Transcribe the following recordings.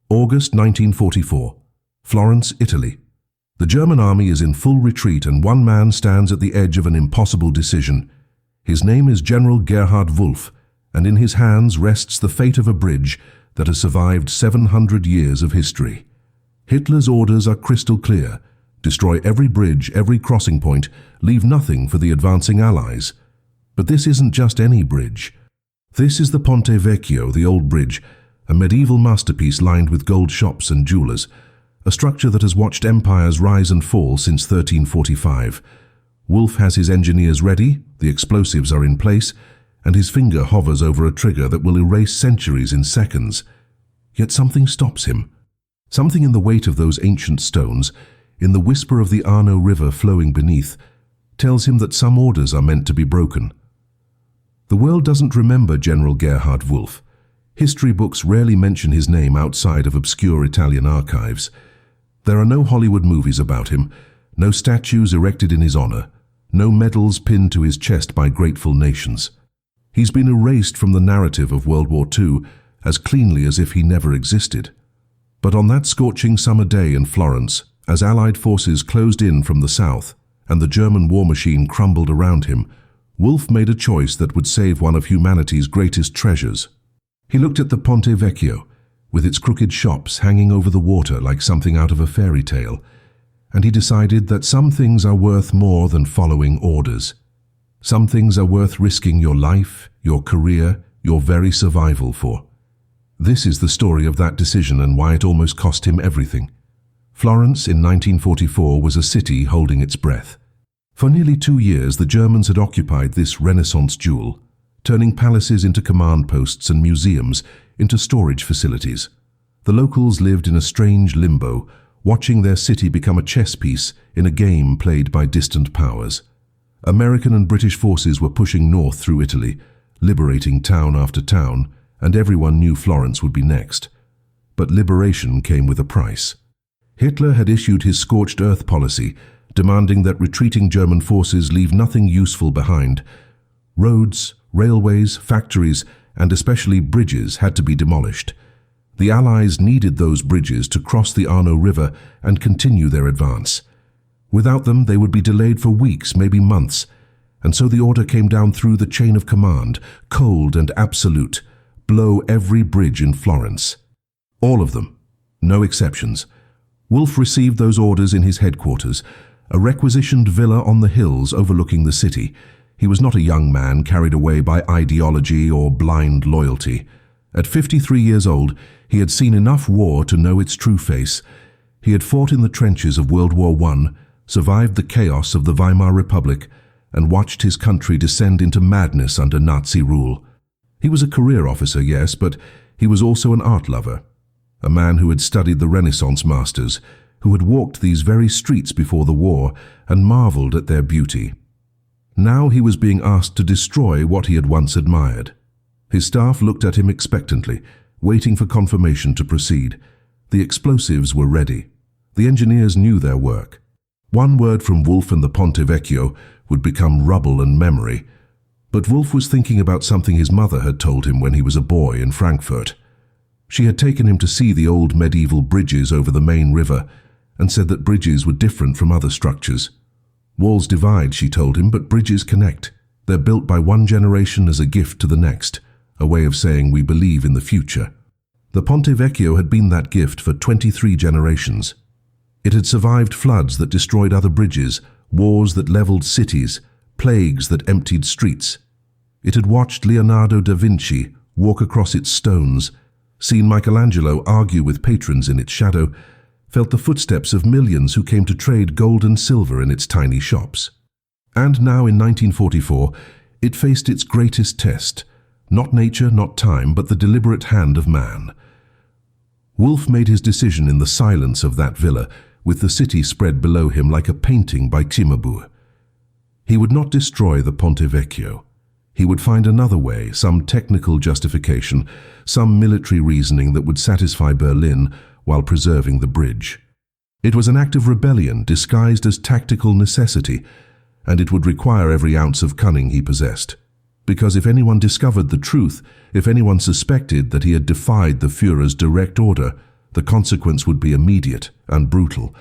August 1944. Florence, Italy. The German army is in full retreat and one man stands at the edge of an impossible decision. His name is General Gerhard Wolf, and in his hands rests the fate of a bridge that has survived 700 years of history. Hitler's orders are crystal clear. Destroy every bridge, every crossing point, leave nothing for the advancing Allies. But this isn't just any bridge. This is the Ponte Vecchio, the old bridge, a medieval masterpiece lined with gold shops and jewelers, a structure that has watched empires rise and fall since 1345. Wolf has his engineers ready, the explosives are in place, and his finger hovers over a trigger that will erase centuries in seconds. Yet something stops him. Something in the weight of those ancient stones, in the whisper of the Arno River flowing beneath, tells him that some orders are meant to be broken. The world doesn't remember General Gerhard Wolf. History books rarely mention his name outside of obscure Italian archives. There are no Hollywood movies about him, no statues erected in his honor, no medals pinned to his chest by grateful nations. He's been erased from the narrative of World War II as cleanly as if he never existed. But on that scorching summer day in Florence, as Allied forces closed in from the south and the German war machine crumbled around him, Wolf made a choice that would save one of humanity's greatest treasures. He looked at the Ponte Vecchio, with its crooked shops hanging over the water like something out of a fairy tale, and he decided that some things are worth more than following orders. Some things are worth risking your life, your career, your very survival for. This is the story of that decision and why it almost cost him everything. Florence in 1944 was a city holding its breath. For nearly 2 years, the Germans had occupied this Renaissance jewel, turning palaces into command posts and museums into storage facilities. The locals lived in a strange limbo, watching their city become a chess piece in a game played by distant powers. American and British forces were pushing north through Italy, liberating town after town, and everyone knew Florence would be next. But liberation came with a price. Hitler had issued his scorched earth policy, demanding that retreating German forces leave nothing useful behind. Roads, railways, factories, and especially bridges had to be demolished. The Allies needed those bridges to cross the Arno River and continue their advance. Without them, they would be delayed for weeks, maybe months, and so the order came down through the chain of command, cold and absolute: blow every bridge in Florence. All of them, no exceptions. Wolf received those orders in his headquarters, a requisitioned villa on the hills overlooking the city. He was not a young man carried away by ideology or blind loyalty. At 53 years old, he had seen enough war to know its true face. He had fought in the trenches of World War I, survived the chaos of the Weimar Republic, and watched his country descend into madness under Nazi rule. He was a career officer, yes, but he was also an art lover. A man who had studied the Renaissance masters, who had walked these very streets before the war and marveled at their beauty. Now he was being asked to destroy what he had once admired. His staff looked at him expectantly, waiting for confirmation to proceed. The explosives were ready. The engineers knew their work. One word from Wolf and the Ponte Vecchio would become rubble and memory. But Wolf was thinking about something his mother had told him when he was a boy in Frankfurt. She had taken him to see the old medieval bridges over the main river and said that bridges were different from other structures. Walls divide, she told him, but bridges connect. They're built by one generation as a gift to the next, a way of saying we believe in the future. The Ponte Vecchio had been that gift for 23 generations. It had survived floods that destroyed other bridges, wars that leveled cities, plagues that emptied streets. It had watched Leonardo da Vinci walk across its stones, seen Michelangelo argue with patrons in its shadow, felt the footsteps of millions who came to trade gold and silver in its tiny shops. And now in 1944, it faced its greatest test, not nature, not time, but the deliberate hand of man. Wolf made his decision in the silence of that villa, with the city spread below him like a painting by Cimabue. He would not destroy the Ponte Vecchio. He would find another way, some technical justification, some military reasoning that would satisfy Berlin while preserving the bridge. It was an act of rebellion disguised as tactical necessity, and it would require every ounce of cunning he possessed. Because if anyone discovered the truth, if anyone suspected that he had defied the Führer's direct order, The consequence would be immediate and brutal.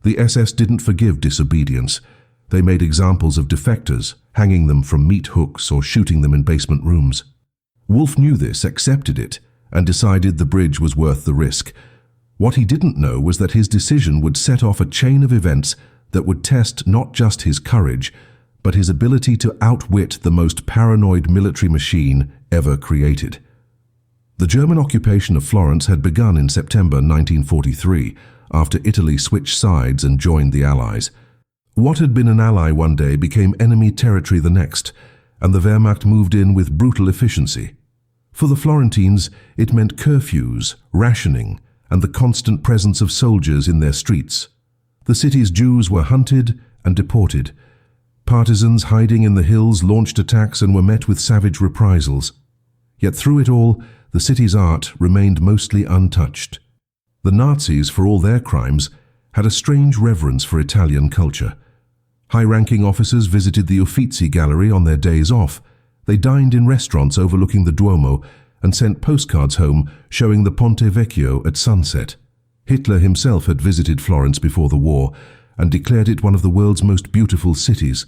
The SS didn't forgive disobedience. They made examples of defectors, hanging them from meat hooks or shooting them in basement rooms. Wolf knew this, accepted it, and decided the bridge was worth the risk. What he didn't know was that his decision would set off a chain of events that would test not just his courage, but his ability to outwit the most paranoid military machine ever created. The German occupation of Florence had begun in September 1943, after Italy switched sides and joined the Allies. What had been an ally one day became enemy territory the next, and the Wehrmacht moved in with brutal efficiency. For the Florentines, it meant curfews, rationing, and the constant presence of soldiers in their streets. The city's Jews were hunted and deported. Partisans hiding in the hills launched attacks and were met with savage reprisals. Yet through it all, the city's art remained mostly untouched. The Nazis, for all their crimes, had a strange reverence for Italian culture. High-ranking officers visited the Uffizi Gallery on their days off. They dined in restaurants overlooking the Duomo and sent postcards home showing the Ponte Vecchio at sunset. Hitler himself had visited Florence before the war and declared it one of the world's most beautiful cities.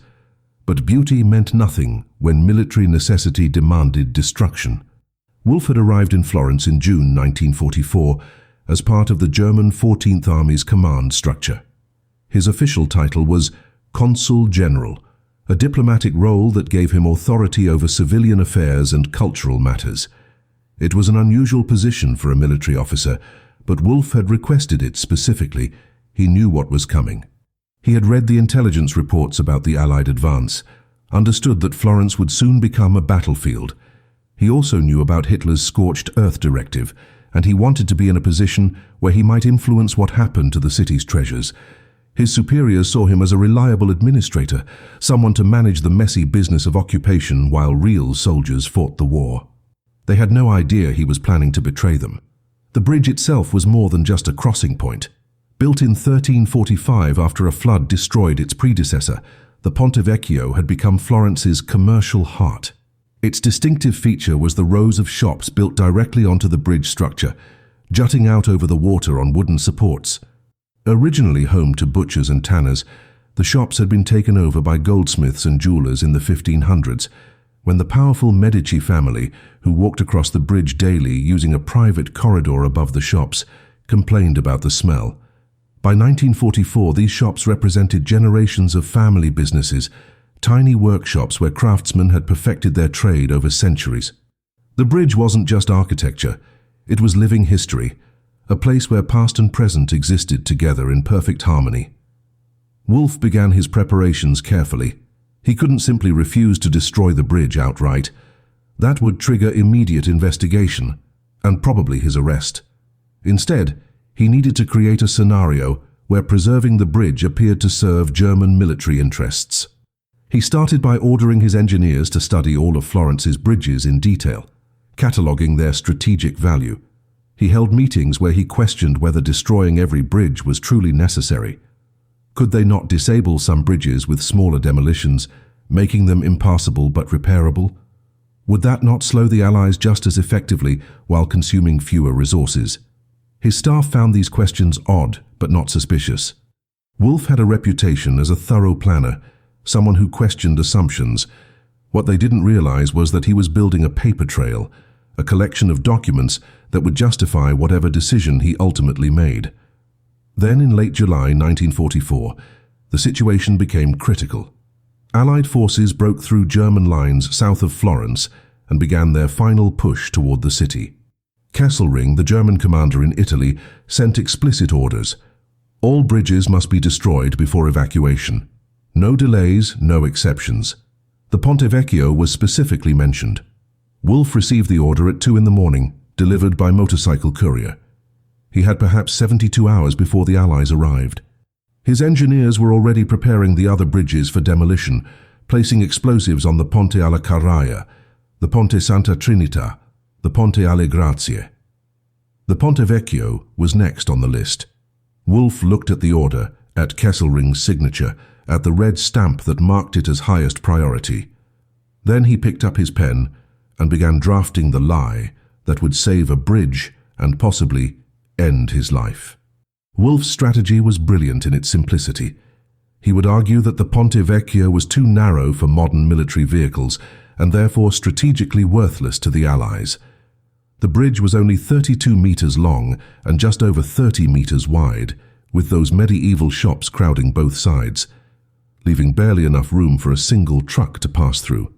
But beauty meant nothing when military necessity demanded destruction. Wolf had arrived in Florence in June 1944 as part of the German 14th Army's command structure. His official title was Consul General, a diplomatic role that gave him authority over civilian affairs and cultural matters. It was an unusual position for a military officer, but Wolf had requested it specifically. He knew what was coming. He had read the intelligence reports about the Allied advance, understood that Florence would soon become a battlefield. He also knew about Hitler's scorched earth directive, and he wanted to be in a position where he might influence what happened to the city's treasures. His superiors saw him as a reliable administrator, someone to manage the messy business of occupation while real soldiers fought the war. They had no idea he was planning to betray them. The bridge itself was more than just a crossing point. Built in 1345 after a flood destroyed its predecessor, the Ponte Vecchio had become Florence's commercial heart. Its distinctive feature was the rows of shops built directly onto the bridge structure, jutting out over the water on wooden supports. Originally home to butchers and tanners, the shops had been taken over by goldsmiths and jewelers in the 1500s, when the powerful Medici family, who walked across the bridge daily using a private corridor above the shops, complained about the smell. By 1944, these shops represented generations of family businesses, tiny workshops where craftsmen had perfected their trade over centuries. The bridge wasn't just architecture, it was living history, a place where past and present existed together in perfect harmony. Wolf began his preparations carefully. He couldn't simply refuse to destroy the bridge outright. That would trigger immediate investigation, and probably his arrest. Instead, he needed to create a scenario where preserving the bridge appeared to serve German military interests. He started by ordering his engineers to study all of Florence's bridges in detail, cataloguing their strategic value. He held meetings where he questioned whether destroying every bridge was truly necessary. Could they not disable some bridges with smaller demolitions, making them impassable but repairable? Would that not slow the Allies just as effectively while consuming fewer resources? His staff found these questions odd but not suspicious. Wolf had a reputation as a thorough planner, someone who questioned assumptions. What they didn't realize was that he was building a paper trail, a collection of documents that would justify whatever decision he ultimately made. Then in late July 1944, the situation became critical. Allied forces broke through German lines south of Florence and began their final push toward the city. Kesselring, the German commander in Italy, sent explicit orders. All bridges must be destroyed before evacuation. No delays, no exceptions. The Ponte Vecchio was specifically mentioned. Wolf received the order at 2 a.m, delivered by motorcycle courier. He had perhaps 72 hours before the Allies arrived. His engineers were already preparing the other bridges for demolition, placing explosives on the Ponte alla Carraia, the Ponte Santa Trinita, the Ponte alle Grazie. The Ponte Vecchio was next on the list. Wolf looked at the order, at Kesselring's signature, at the red stamp that marked it as highest priority. Then he picked up his pen and began drafting the lie that would save a bridge and possibly end his life. Wolf's strategy was brilliant in its simplicity. He would argue that the Ponte Vecchio was too narrow for modern military vehicles and therefore strategically worthless to the Allies. The bridge was only 32 meters long and just over 30 meters wide, with those medieval shops crowding both sides, leaving barely enough room for a single truck to pass through.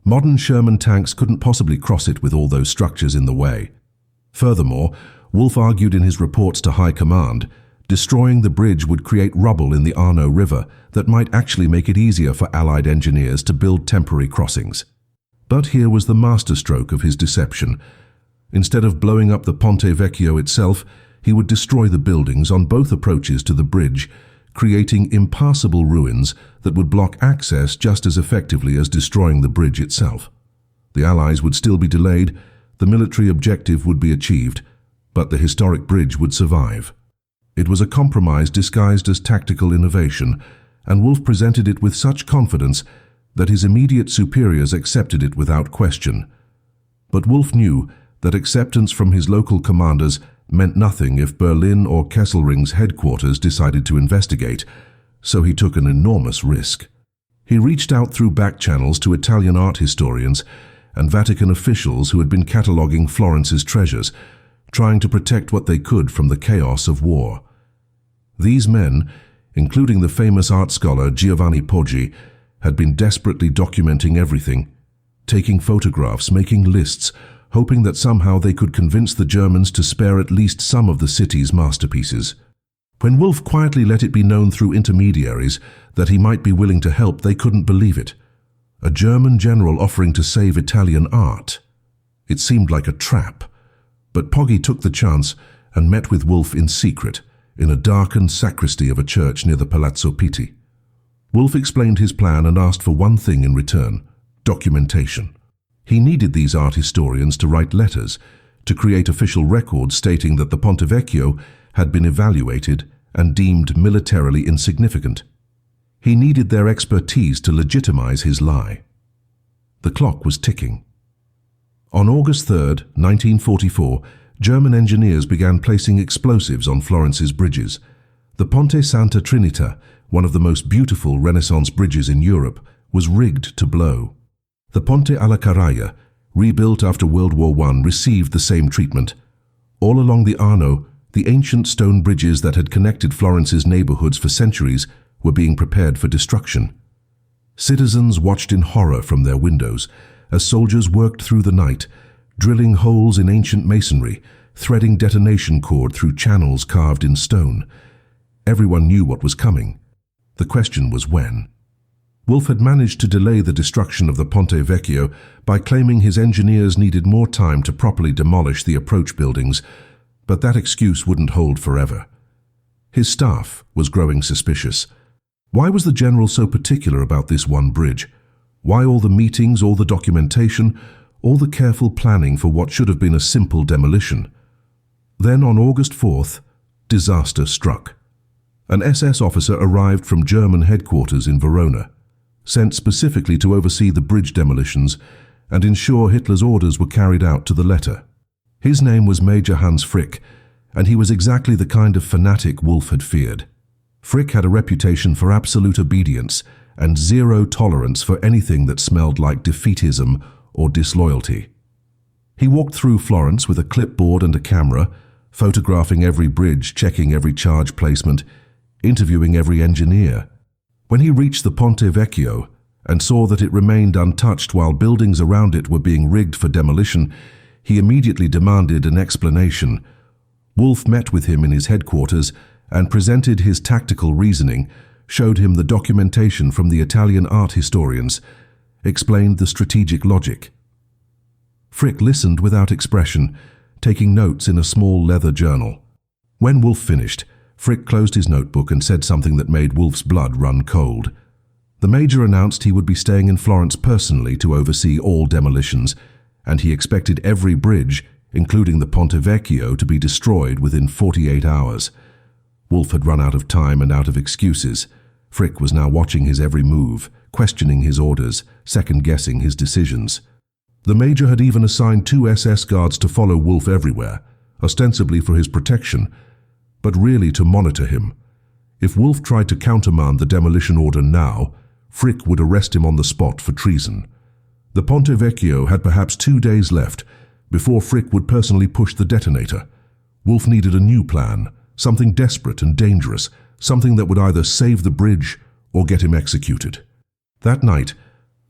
Modern Sherman tanks couldn't possibly cross it with all those structures in the way. Furthermore, Wolf argued in his reports to High Command, destroying the bridge would create rubble in the Arno River that might actually make it easier for Allied engineers to build temporary crossings. But here was the masterstroke of his deception. Instead of blowing up the Ponte Vecchio itself, he would destroy the buildings on both approaches to the bridge, creating impassable ruins that would block access just as effectively as destroying the bridge itself. The Allies would still be delayed, the military objective would be achieved, but the historic bridge would survive. It was a compromise disguised as tactical innovation, and Wolf presented it with such confidence that his immediate superiors accepted it without question. But Wolf knew that acceptance from his local commanders meant nothing if Berlin or Kesselring's headquarters decided to investigate, so he took an enormous risk. He reached out through back channels to Italian art historians and Vatican officials who had been cataloguing Florence's treasures, trying to protect what they could from the chaos of war. These men, including the famous art scholar Giovanni Poggi, had been desperately documenting everything, taking photographs, making lists, hoping that somehow they could convince the Germans to spare at least some of the city's masterpieces. When Wolf quietly let it be known through intermediaries that he might be willing to help, they couldn't believe it. A German general offering to save Italian art. It seemed like a trap. But Poggi took the chance and met with Wolf in secret, in a darkened sacristy of a church near the Palazzo Pitti. Wolf explained his plan and asked for one thing in return: documentation. He needed these art historians to write letters, to create official records stating that the Ponte Vecchio had been evaluated and deemed militarily insignificant. He needed their expertise to legitimize his lie. The clock was ticking. On August 3, 1944, German engineers began placing explosives on Florence's bridges. The Ponte Santa Trinita, one of the most beautiful Renaissance bridges in Europe, was rigged to blow. The Ponte alla Carraia, rebuilt after World War I, received the same treatment. All along the Arno, the ancient stone bridges that had connected Florence's neighborhoods for centuries were being prepared for destruction. Citizens watched in horror from their windows as soldiers worked through the night, drilling holes in ancient masonry, threading detonation cord through channels carved in stone. Everyone knew what was coming. The question was when. Wolf had managed to delay the destruction of the Ponte Vecchio by claiming his engineers needed more time to properly demolish the approach buildings, but that excuse wouldn't hold forever. His staff was growing suspicious. Why was the general so particular about this one bridge? Why all the meetings, all the documentation, all the careful planning for what should have been a simple demolition? Then on August 4th, disaster struck. An SS officer arrived from German headquarters in Verona, sent specifically to oversee the bridge demolitions and ensure Hitler's orders were carried out to the letter. His name was Major Hans Frick, and he was exactly the kind of fanatic Wolf had feared. Frick had a reputation for absolute obedience and zero tolerance for anything that smelled like defeatism or disloyalty. He walked through Florence with a clipboard and a camera, photographing every bridge, checking every charge placement, interviewing every engineer. When he reached the Ponte Vecchio and saw that it remained untouched while buildings around it were being rigged for demolition, he immediately demanded an explanation. Wolf met with him in his headquarters and presented his tactical reasoning, showed him the documentation from the Italian art historians, explained the strategic logic. Frick listened without expression, taking notes in a small leather journal. When Wolf finished, Frick closed his notebook and said something that made Wolf's blood run cold. The major announced he would be staying in Florence personally to oversee all demolitions, and he expected every bridge, including the Ponte Vecchio, to be destroyed within 48 hours. Wolf had run out of time and out of excuses. Frick was now watching his every move, questioning his orders, second-guessing his decisions. The major had even assigned 2 SS guards to follow Wolf everywhere, ostensibly for his protection, but really to monitor him. If Wolf tried to countermand the demolition order now, Frick would arrest him on the spot for treason. The Ponte Vecchio had perhaps 2 days left before Frick would personally push the detonator. Wolf needed a new plan, something desperate and dangerous, something that would either save the bridge or get him executed. That night,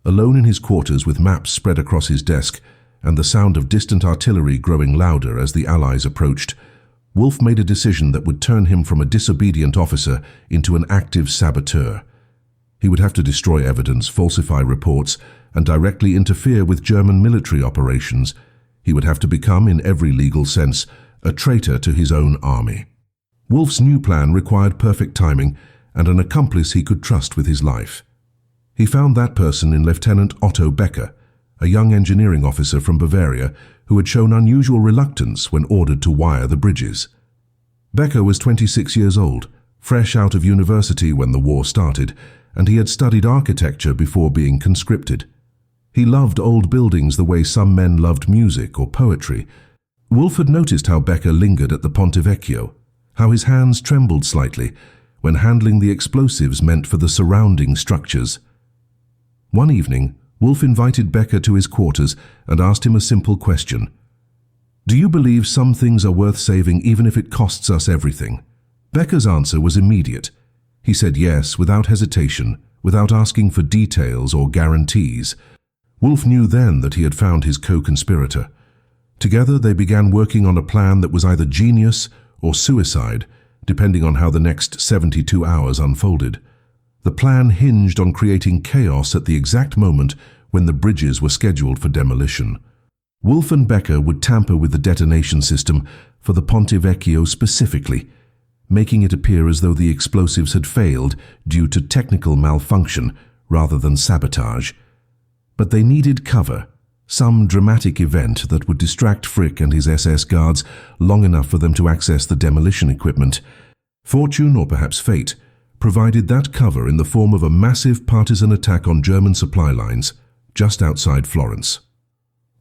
alone in his quarters with maps spread across his desk and the sound of distant artillery growing louder as the Allies approached, Wolf made a decision that would turn him from a disobedient officer into an active saboteur. He would have to destroy evidence, falsify reports, and directly interfere with German military operations. He would have to become, in every legal sense, a traitor to his own army. Wolf's new plan required perfect timing and an accomplice he could trust with his life. He found that person in Lieutenant Otto Becker, a young engineering officer from Bavaria who had shown unusual reluctance when ordered to wire the bridges. Becker was 26 years old, fresh out of university when the war started, and he had studied architecture before being conscripted. He loved old buildings the way some men loved music or poetry. Wolf had noticed how Becker lingered at the Ponte Vecchio, how his hands trembled slightly when handling the explosives meant for the surrounding structures. One evening, Wolf invited Becker to his quarters and asked him a simple question. "Do you believe some things are worth saving even if it costs us everything?" Becker's answer was immediate. He said yes without hesitation, without asking for details or guarantees. Wolf knew then that he had found his co-conspirator. Together they began working on a plan that was either genius or suicide, depending on how the next 72 hours unfolded. The plan hinged on creating chaos at the exact moment when the bridges were scheduled for demolition. Wolf and Becker would tamper with the detonation system for the Ponte Vecchio specifically, making it appear as though the explosives had failed due to technical malfunction rather than sabotage. But they needed cover, some dramatic event that would distract Frick and his SS guards long enough for them to access the demolition equipment. Fortune, or perhaps fate, provided that cover in the form of a massive partisan attack on German supply lines just outside Florence.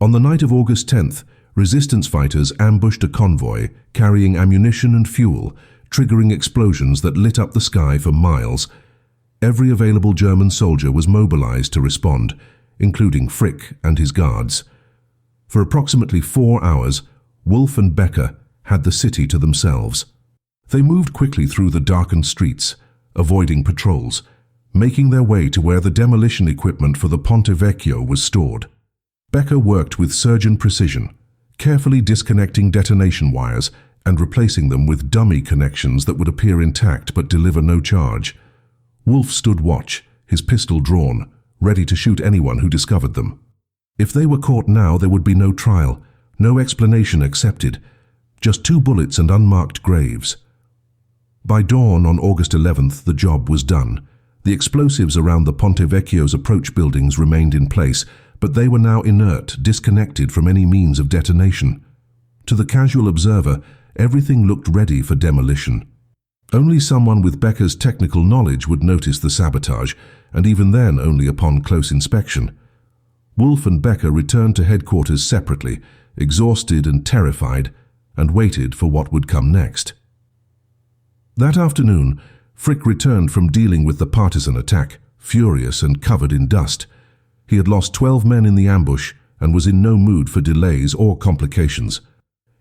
On the night of August 10th, resistance fighters ambushed a convoy carrying ammunition and fuel, triggering explosions that lit up the sky for miles. Every available German soldier was mobilized to respond, including Frick and his guards. For approximately 4 hours, Wolf and Becker had the city to themselves. They moved quickly through the darkened streets, avoiding patrols, making their way to where the demolition equipment for the Ponte Vecchio was stored. Becker worked with surgeon precision, carefully disconnecting detonation wires and replacing them with dummy connections that would appear intact but deliver no charge. Wolf stood watch, his pistol drawn, ready to shoot anyone who discovered them. If they were caught now, there would be no trial, no explanation accepted, just 2 bullets and unmarked graves. By dawn on August 11th, the job was done. The explosives around the Ponte Vecchio's approach buildings remained in place, but they were now inert, disconnected from any means of detonation. To the casual observer, everything looked ready for demolition. Only someone with Becker's technical knowledge would notice the sabotage, and even then only upon close inspection. Wolf and Becker returned to headquarters separately, exhausted and terrified, and waited for what would come next. That afternoon, Frick returned from dealing with the partisan attack, furious and covered in dust. He had lost 12 men in the ambush and was in no mood for delays or complications.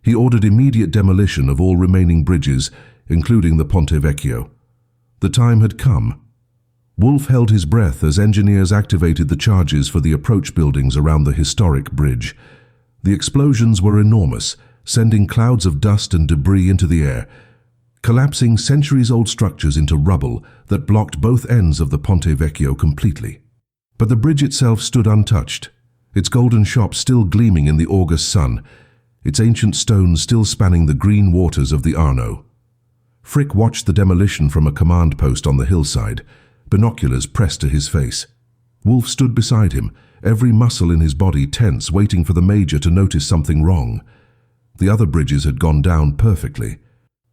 He ordered immediate demolition of all remaining bridges, including the Ponte Vecchio. The time had come. Wolf held his breath as engineers activated the charges for the approach buildings around the historic bridge. The explosions were enormous, sending clouds of dust and debris into the air, collapsing centuries-old structures into rubble that blocked both ends of the Ponte Vecchio completely. But the bridge itself stood untouched, its golden shop still gleaming in the August sun, its ancient stones still spanning the green waters of the Arno. Frick watched the demolition from a command post on the hillside, binoculars pressed to his face. Wolf stood beside him, every muscle in his body tense, waiting for the major to notice something wrong. The other bridges had gone down perfectly.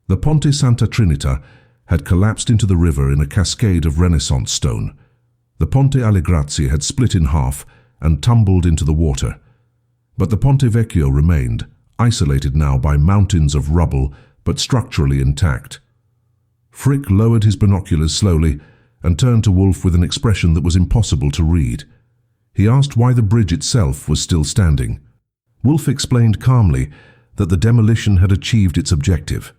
The Ponte Santa Trinita had collapsed into the river in a cascade of Renaissance stone. The Ponte alle Grazie had split in half and tumbled into the water. But the Ponte Vecchio remained, isolated now by mountains of rubble, but structurally intact. Frick lowered his binoculars slowly and turned to Wolf with an expression that was impossible to read. He asked why the bridge itself was still standing. Wolf explained calmly that the demolition had achieved its objective.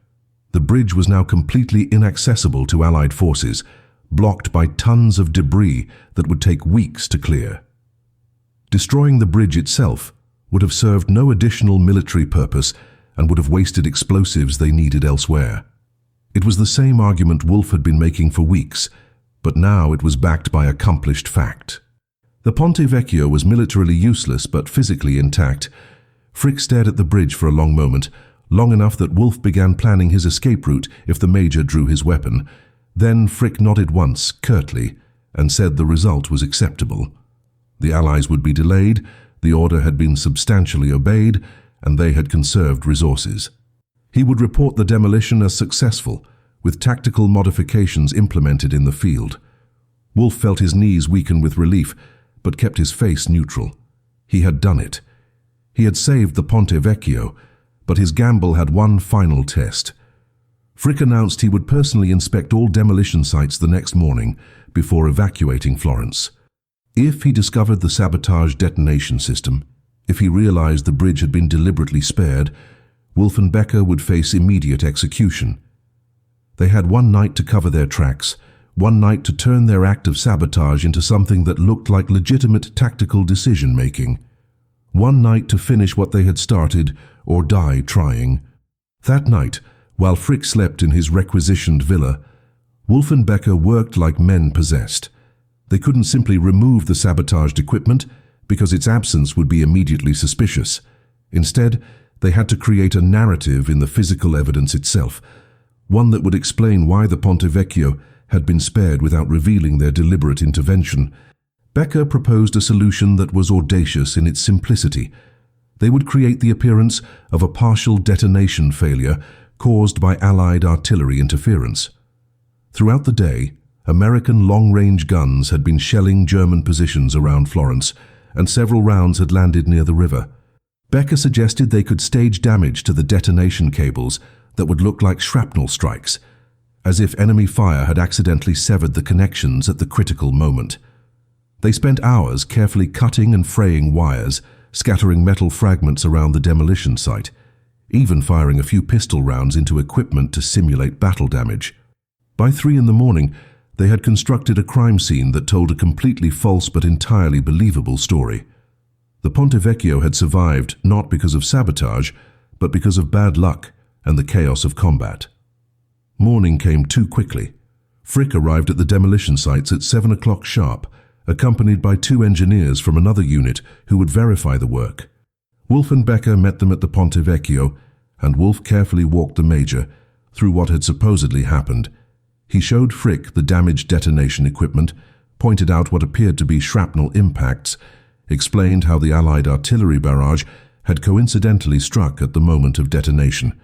The bridge was now completely inaccessible to Allied forces, blocked by tons of debris that would take weeks to clear. Destroying the bridge itself would have served no additional military purpose and would have wasted explosives they needed elsewhere. It was the same argument Wolf had been making for weeks, but now it was backed by accomplished fact. The Ponte Vecchio was militarily useless but physically intact. Frick stared at the bridge for a long moment, long enough that Wolf began planning his escape route if the Major drew his weapon. Then Frick nodded once, curtly, and said the result was acceptable. The Allies would be delayed, the order had been substantially obeyed, and they had conserved resources. He would report the demolition as successful, with tactical modifications implemented in the field. Wolf felt his knees weaken with relief, but kept his face neutral. He had done it. He had saved the Ponte Vecchio, but his gamble had one final test. Frick announced he would personally inspect all demolition sites the next morning before evacuating Florence. If he discovered the sabotaged detonation system, if he realized the bridge had been deliberately spared, Wolf and Becker would face immediate execution. They had one night to cover their tracks, one night to turn their act of sabotage into something that looked like legitimate tactical decision-making. One night to finish what they had started or die trying. That night, while Frick slept in his requisitioned villa, Wolf and Becker worked like men possessed. They couldn't simply remove the sabotaged equipment because its absence would be immediately suspicious. Instead, they had to create a narrative in the physical evidence itself, one that would explain why the Ponte Vecchio had been spared without revealing their deliberate intervention. Becker proposed a solution that was audacious in its simplicity. They would create the appearance of a partial detonation failure caused by Allied artillery interference. Throughout the day, American long-range guns had been shelling German positions around Florence, and several rounds had landed near the river. Becker suggested they could stage damage to the detonation cables that would look like shrapnel strikes, as if enemy fire had accidentally severed the connections at the critical moment. They spent hours carefully cutting and fraying wires, scattering metal fragments around the demolition site, even firing a few pistol rounds into equipment to simulate battle damage. By 3 in the morning, they had constructed a crime scene that told a completely false but entirely believable story. The Ponte Vecchio had survived not because of sabotage, but because of bad luck and the chaos of combat. Morning came too quickly. Frick arrived at the demolition sites at 7 o'clock sharp, accompanied by 2 engineers from another unit who would verify the work. Wolf and Becker met them at the Ponte Vecchio, and Wolf carefully walked the Major through what had supposedly happened. He showed Frick the damaged detonation equipment, pointed out what appeared to be shrapnel impacts, explained how the Allied artillery barrage had coincidentally struck at the moment of detonation.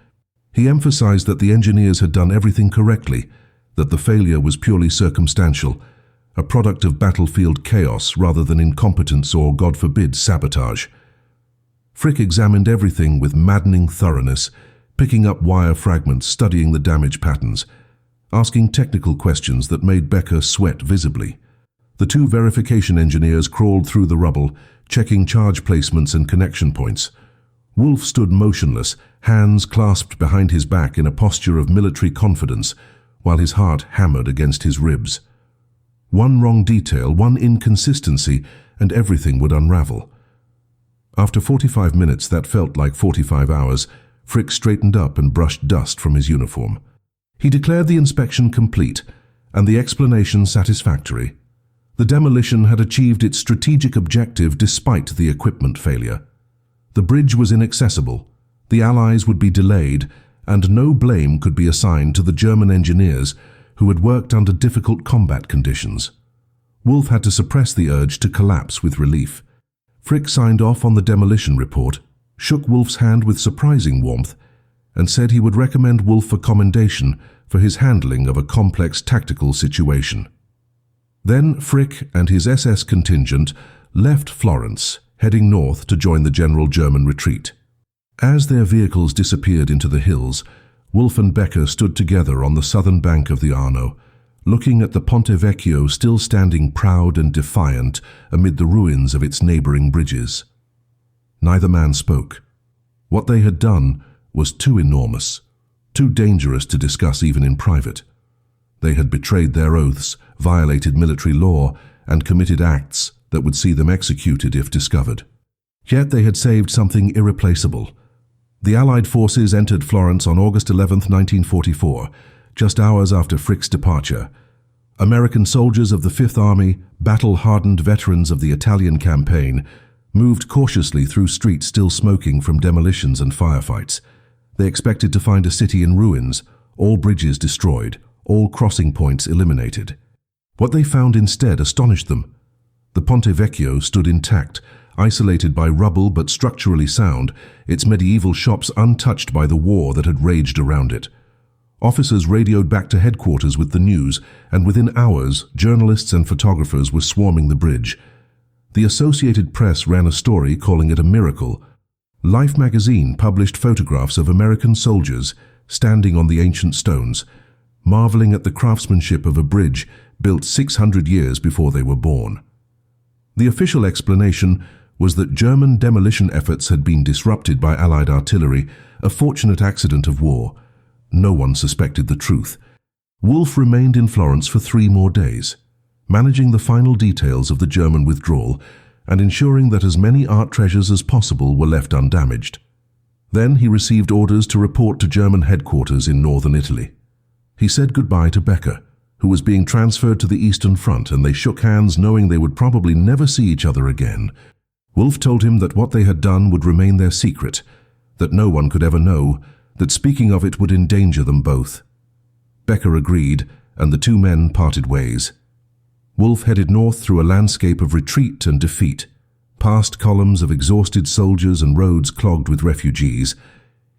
He emphasized that the engineers had done everything correctly, that the failure was purely circumstantial, a product of battlefield chaos rather than incompetence or, God forbid, sabotage. Frick examined everything with maddening thoroughness, picking up wire fragments, studying the damage patterns, asking technical questions that made Becker sweat visibly. The 2 verification engineers crawled through the rubble, checking charge placements and connection points. Wolf stood motionless, hands clasped behind his back in a posture of military confidence, while his heart hammered against his ribs. One wrong detail, one inconsistency, and everything would unravel. After 45 minutes that felt like 45 hours, Frick straightened up and brushed dust from his uniform. He declared the inspection complete and the explanation satisfactory. The demolition had achieved its strategic objective despite the equipment failure. The bridge was inaccessible, the Allies would be delayed, and no blame could be assigned to the German engineers who had worked under difficult combat conditions. Wolf had to suppress the urge to collapse with relief. Frick signed off on the demolition report, shook Wolf's hand with surprising warmth, and said he would recommend Wolf for commendation for his handling of a complex tactical situation. Then Frick and his SS contingent left Florence, heading north to join the general German retreat. As their vehicles disappeared into the hills, Wolf and Becker stood together on the southern bank of the Arno, looking at the Ponte Vecchio still standing proud and defiant amid the ruins of its neighboring bridges. Neither man spoke. What they had done was too enormous, too dangerous to discuss even in private. They had betrayed their oaths, violated military law, and committed acts that would see them executed if discovered. Yet they had saved something irreplaceable. The Allied forces entered Florence on August 11, 1944, just hours after Frick's departure. American soldiers of the Fifth Army, battle-hardened veterans of the Italian campaign, moved cautiously through streets still smoking from demolitions and firefights. They expected to find a city in ruins, all bridges destroyed, all crossing points eliminated. What they found instead astonished them. The Ponte Vecchio stood intact, isolated by rubble but structurally sound, its medieval shops untouched by the war that had raged around it. Officers radioed back to headquarters with the news, and within hours, journalists and photographers were swarming the bridge. The Associated Press ran a story calling it a miracle. Life magazine published photographs of American soldiers standing on the ancient stones, marveling at the craftsmanship of a bridge built 600 years before they were born. The official explanation was that German demolition efforts had been disrupted by Allied artillery, a fortunate accident of war. No one suspected the truth. Wolf remained in Florence for 3 more days, managing the final details of the German withdrawal and ensuring that as many art treasures as possible were left undamaged. Then he received orders to report to German headquarters in northern Italy. He said goodbye to Becker, who was being transferred to the Eastern Front, and they shook hands knowing they would probably never see each other again. Wolf told him that what they had done would remain their secret, that no one could ever know, that speaking of it would endanger them both. Becker agreed, and the 2 men parted ways. Wolf headed north through a landscape of retreat and defeat, past columns of exhausted soldiers and roads clogged with refugees.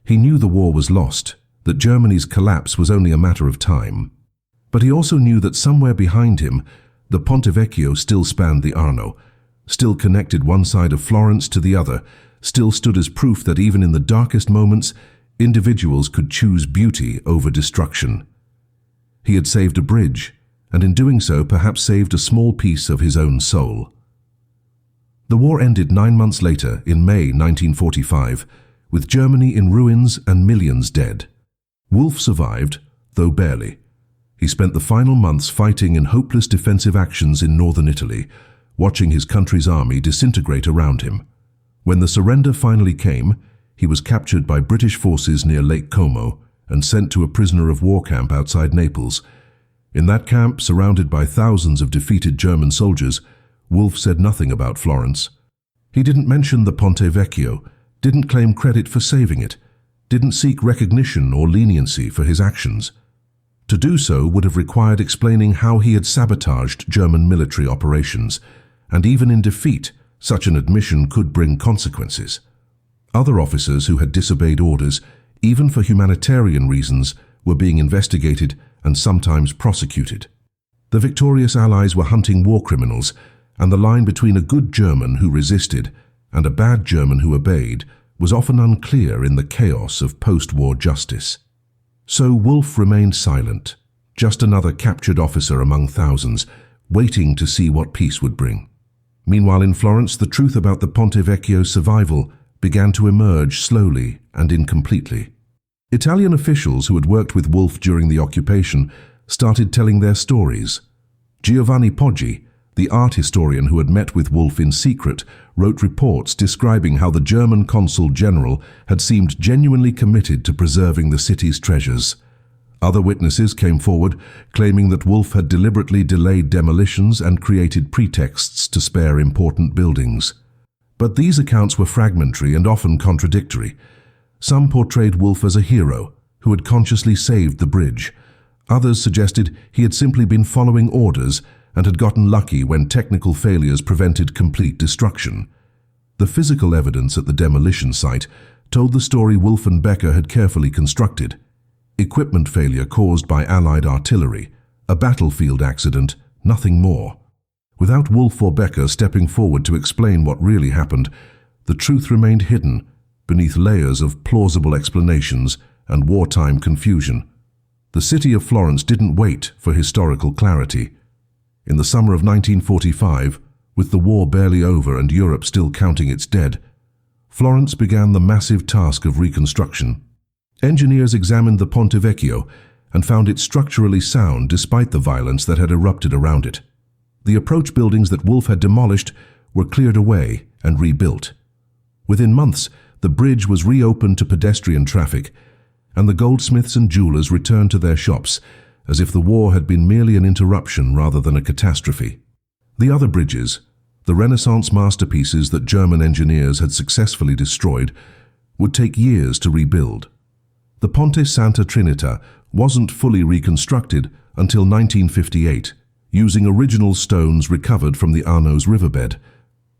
He knew the war was lost, that Germany's collapse was only a matter of time. But he also knew that somewhere behind him, the Ponte Vecchio still spanned the Arno, still connected one side of Florence to the other, still stood as proof that even in the darkest moments, individuals could choose beauty over destruction. He had saved a bridge, and in doing so perhaps saved a small piece of his own soul. The war ended 9 months later, in May 1945, with Germany in ruins and millions dead. Wolf survived, though barely. He spent the final months fighting in hopeless defensive actions in northern Italy, watching his country's army disintegrate around him. When the surrender finally came, he was captured by British forces near Lake Como and sent to a prisoner of war camp outside Naples. In that camp, surrounded by thousands of defeated German soldiers, Wolf said nothing about Florence. He didn't mention the Ponte Vecchio, didn't claim credit for saving it, didn't seek recognition or leniency for his actions. To do so would have required explaining how he had sabotaged German military operations, and even in defeat, such an admission could bring consequences. Other officers who had disobeyed orders, even for humanitarian reasons, were being investigated and sometimes prosecuted. The victorious Allies were hunting war criminals, and the line between a good German who resisted and a bad German who obeyed was often unclear in the chaos of post-war justice. So Wolf remained silent, just another captured officer among thousands, waiting to see what peace would bring. Meanwhile in Florence, the truth about the Ponte Vecchio's survival began to emerge slowly and incompletely. Italian officials who had worked with Wolf during the occupation started telling their stories. Giovanni Poggi, the art historian who had met with Wolf in secret, wrote reports describing how the German consul general had seemed genuinely committed to preserving the city's treasures. Other witnesses came forward, claiming that Wolf had deliberately delayed demolitions and created pretexts to spare important buildings. But these accounts were fragmentary and often contradictory. Some portrayed Wolf as a hero who had consciously saved the bridge. Others suggested he had simply been following orders and had gotten lucky when technical failures prevented complete destruction. The physical evidence at the demolition site told the story Wolf and Becker had carefully constructed. Equipment failure caused by Allied artillery, a battlefield accident, nothing more. Without Wolf or Becker stepping forward to explain what really happened, the truth remained hidden, beneath layers of plausible explanations and wartime confusion. The city of Florence didn't wait for historical clarity. In the summer of 1945, with the war barely over and Europe still counting its dead, Florence began the massive task of reconstruction. Engineers examined the Ponte Vecchio and found it structurally sound despite the violence that had erupted around it. The approach buildings that Wolf had demolished were cleared away and rebuilt. Within months, the bridge was reopened to pedestrian traffic, and the goldsmiths and jewelers returned to their shops as if the war had been merely an interruption rather than a catastrophe. The other bridges, the Renaissance masterpieces that German engineers had successfully destroyed, would take years to rebuild. The Ponte Santa Trinita wasn't fully reconstructed until 1958, using original stones recovered from the Arno's riverbed.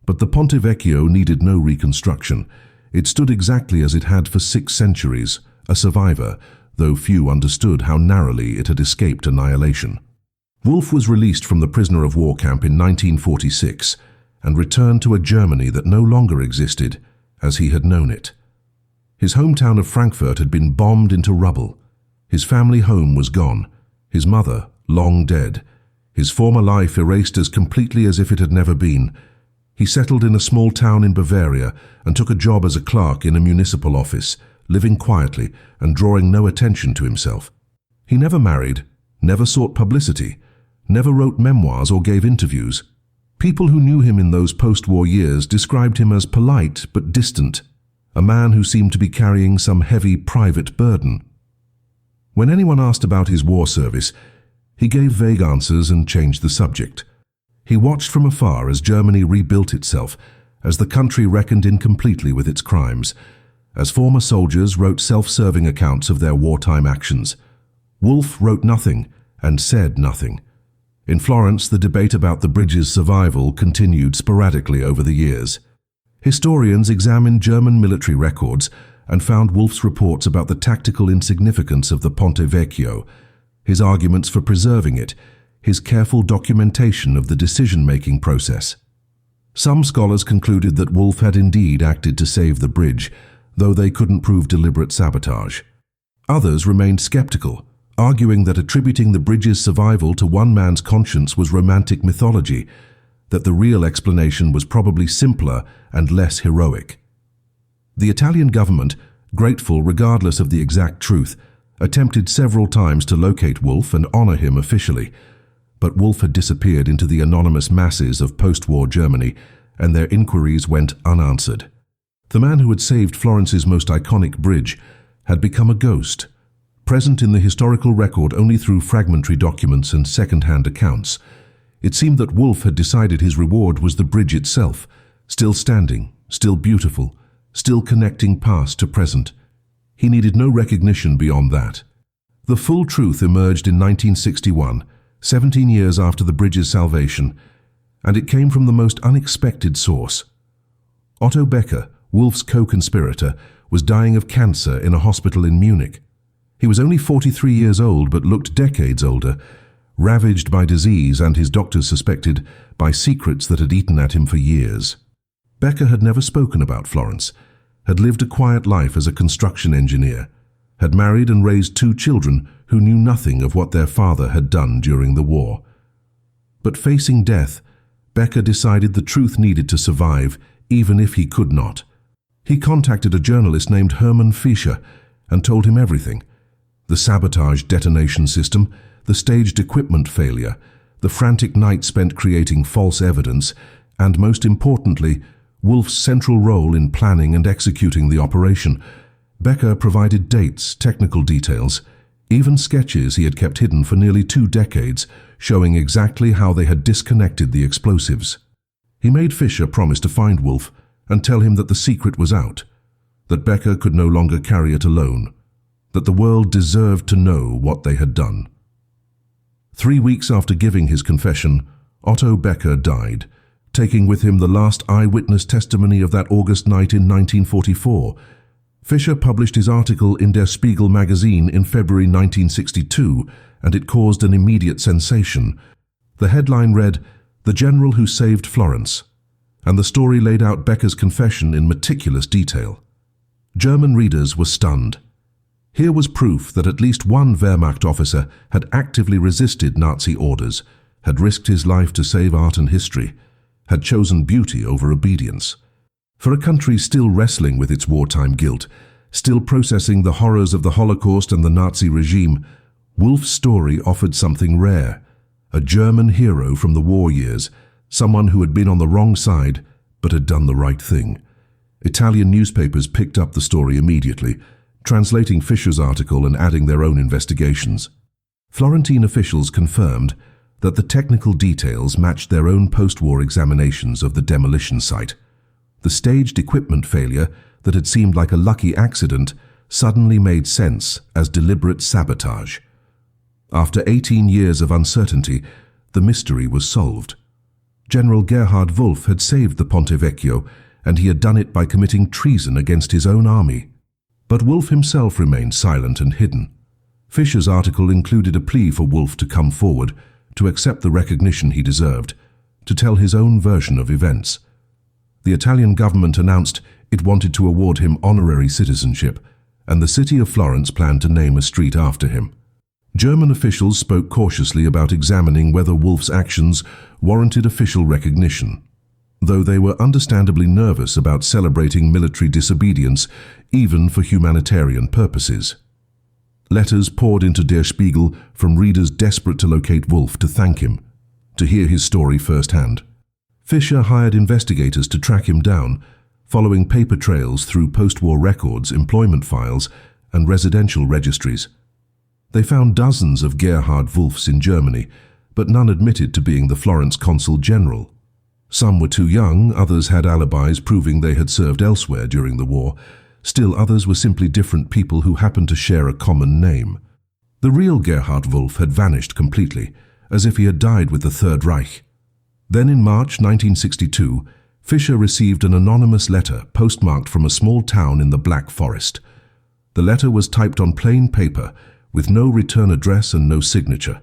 But the Ponte Vecchio needed no reconstruction. It stood exactly as it had for 6 centuries, a survivor, though few understood how narrowly it had escaped annihilation. Wolf was released from the prisoner of war camp in 1946 and returned to a Germany that no longer existed as he had known it. His hometown of Frankfurt had been bombed into rubble. His family home was gone, his mother long dead, his former life erased as completely as if it had never been. He settled in a small town in Bavaria and took a job as a clerk in a municipal office, living quietly and drawing no attention to himself. He never married, never sought publicity, never wrote memoirs or gave interviews. People who knew him in those post-war years described him as polite but distant, a man who seemed to be carrying some heavy private burden. When anyone asked about his war service, he gave vague answers and changed the subject. He watched from afar as Germany rebuilt itself, as the country reckoned incompletely with its crimes, as former soldiers wrote self-serving accounts of their wartime actions. Wolf wrote nothing and said nothing. In Florence, the debate about the bridge's survival continued sporadically over the years. Historians examined German military records and found Wolf's reports about the tactical insignificance of the Ponte Vecchio, his arguments for preserving it, his careful documentation of the decision-making process. Some scholars concluded that Wolf had indeed acted to save the bridge, though they couldn't prove deliberate sabotage. Others remained skeptical, arguing that attributing the bridge's survival to one man's conscience was romantic mythology, that the real explanation was probably simpler and less heroic. The Italian government, grateful regardless of the exact truth, attempted several times to locate Wolf and honor him officially, but Wolf had disappeared into the anonymous masses of post-war Germany, and their inquiries went unanswered. The man who had saved Florence's most iconic bridge had become a ghost, present in the historical record only through fragmentary documents and second-hand accounts. It seemed that Wolf had decided his reward was the bridge itself, still standing, still beautiful, still connecting past to present. He needed no recognition beyond that. The full truth emerged in 1961, 17 years after the bridge's salvation, and it came from the most unexpected source. Otto Becker, Wolf's co-conspirator, was dying of cancer in a hospital in Munich. He was only 43 years old but looked decades older, ravaged by disease and, his doctors suspected, by secrets that had eaten at him for years. Becker had never spoken about Florence, had lived a quiet life as a construction engineer, had married and raised 2 children who knew nothing of what their father had done during the war. But facing death, Becker decided the truth needed to survive, even if he could not. He contacted a journalist named Hermann Fischer and told him everything: the sabotaged detonation system, the staged equipment failure, the frantic night spent creating false evidence, and most importantly, Wolf's central role in planning and executing the operation. Becker provided dates, technical details, even sketches he had kept hidden for nearly 2 decades, showing exactly how they had disconnected the explosives. He made Fischer promise to find Wolf and tell him that the secret was out, that Becker could no longer carry it alone, that the world deserved to know what they had done. 3 weeks after giving his confession, Otto Becker died, taking with him the last eyewitness testimony of that August night in 1944. Fischer published his article in Der Spiegel magazine in February 1962, and it caused an immediate sensation. The headline read, "The General Who Saved Florence," and the story laid out Becker's confession in meticulous detail. German readers were stunned. Here was proof that at least one Wehrmacht officer had actively resisted Nazi orders, had risked his life to save art and history, had chosen beauty over obedience. For a country still wrestling with its wartime guilt, still processing the horrors of the Holocaust and the Nazi regime, Wolf's story offered something rare. A German hero from the war years, someone who had been on the wrong side but had done the right thing. Italian newspapers picked up the story immediately, translating Fischer's article and adding their own investigations. Florentine officials confirmed that the technical details matched their own post-war examinations of the demolition site. The staged equipment failure that had seemed like a lucky accident suddenly made sense as deliberate sabotage. After 18 years of uncertainty, the mystery was solved. General Gerhard Wolf had saved the Ponte Vecchio, and he had done it by committing treason against his own army. But Wolf himself remained silent and hidden. Fischer's article included a plea for Wolf to come forward, to accept the recognition he deserved, to tell his own version of events. The Italian government announced it wanted to award him honorary citizenship, and the city of Florence planned to name a street after him. German officials spoke cautiously about examining whether Wolf's actions warranted official recognition, though they were understandably nervous about celebrating military disobedience, even for humanitarian purposes. Letters poured into Der Spiegel from readers desperate to locate Wolf to thank him, to hear his story firsthand. Fischer hired investigators to track him down, following paper trails through post-war records, employment files, and residential registries. They found dozens of Gerhard Wolfs in Germany, but none admitted to being the Florence consul general. Some were too young, others had alibis proving they had served elsewhere during the war. Still others were simply different people who happened to share a common name. The real Gerhard Wolf had vanished completely, as if he had died with the Third Reich. Then in March 1962, Fischer received an anonymous letter postmarked from a small town in the Black Forest. The letter was typed on plain paper, with no return address and no signature.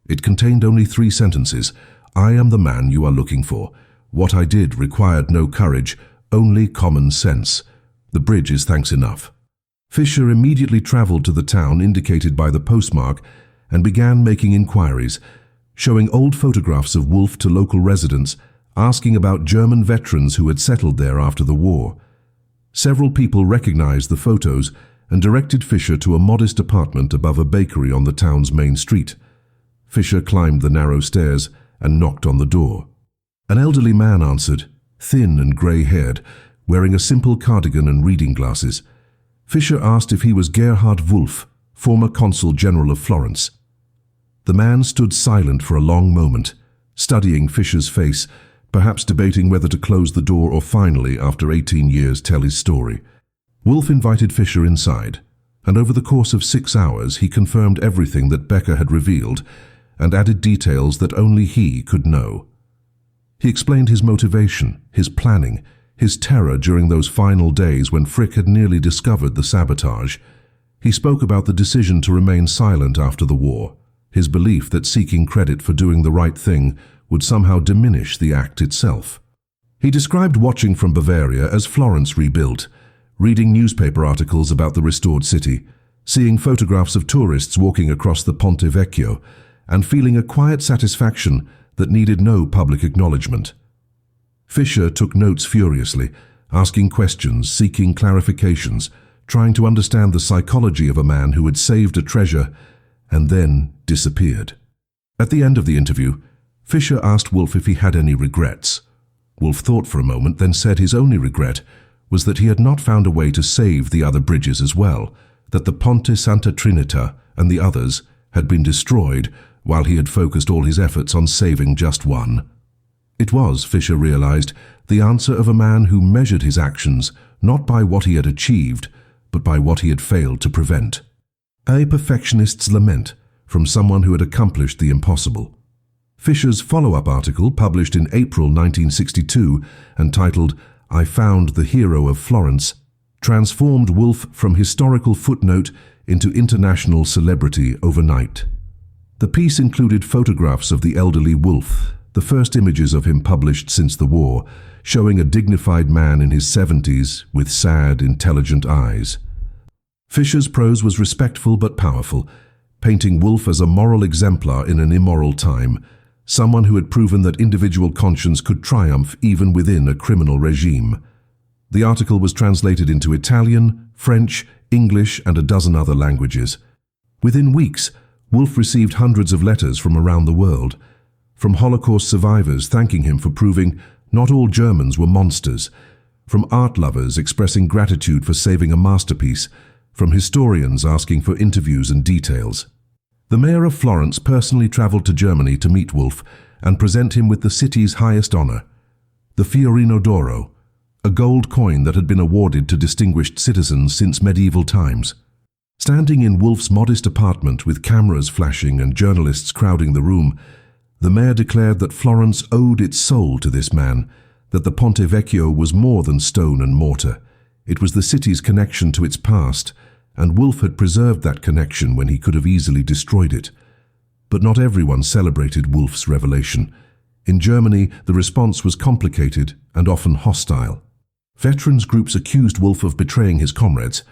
It contained only 3 sentences. "I am the man you are looking for. What I did required no courage, only common sense. The bridge is thanks enough." Fischer immediately traveled to the town indicated by the postmark and began making inquiries, showing old photographs of Wolf to local residents, asking about German veterans who had settled there after the war. Several people recognized the photos and directed Fischer to a modest apartment above a bakery on the town's main street. Fischer climbed the narrow stairs and knocked on the door. An elderly man answered, thin and grey-haired, wearing a simple cardigan and reading glasses. Fischer asked if he was Gerhard Wolf, former consul general of Florence. The man stood silent for a long moment, studying Fischer's face, perhaps debating whether to close the door or finally, after 18 years, tell his story. Wolf invited Fischer inside, and over the course of 6 hours he confirmed everything that Becker had revealed and added details that only he could know. He explained his motivation, his planning, his terror during those final days when Frick had nearly discovered the sabotage. He spoke about the decision to remain silent after the war, his belief that seeking credit for doing the right thing would somehow diminish the act itself. He described watching from Bavaria as Florence rebuilt, reading newspaper articles about the restored city, seeing photographs of tourists walking across the Ponte Vecchio, and feeling a quiet satisfaction that needed no public acknowledgement. Fischer took notes furiously, asking questions, seeking clarifications, trying to understand the psychology of a man who had saved a treasure and then disappeared. At the end of the interview, Fischer asked Wolf if he had any regrets. Wolf thought for a moment, then said his only regret was that he had not found a way to save the other bridges as well, that the Ponte Santa Trinita and the others had been destroyed while he had focused all his efforts on saving just one. It was, Fischer realized, the answer of a man who measured his actions not by what he had achieved, but by what he had failed to prevent. A perfectionist's lament from someone who had accomplished the impossible. Fischer's follow-up article, published in April 1962 and titled "I Found the Hero of Florence," transformed Wolf from historical footnote into international celebrity overnight. The piece included photographs of the elderly Wolf, the first images of him published since the war, showing a dignified man in his 70s with sad, intelligent eyes. Fischer's prose was respectful but powerful, painting Wolf as a moral exemplar in an immoral time, someone who had proven that individual conscience could triumph even within a criminal regime. The article was translated into Italian, French, English, and a dozen other languages. Within weeks, Wolf received hundreds of letters from around the world, from Holocaust survivors thanking him for proving not all Germans were monsters, from art lovers expressing gratitude for saving a masterpiece, from historians asking for interviews and details. The mayor of Florence personally traveled to Germany to meet Wolf and present him with the city's highest honor, the Fiorino d'Oro, a gold coin that had been awarded to distinguished citizens since medieval times. Standing in Wolf's modest apartment with cameras flashing and journalists crowding the room, the mayor declared that Florence owed its soul to this man, that the Ponte Vecchio was more than stone and mortar. It was the city's connection to its past, and Wolf had preserved that connection when he could have easily destroyed it. But not everyone celebrated Wolf's revelation. In Germany, the response was complicated and often hostile. Veterans groups accused Wolf of betraying his comrades,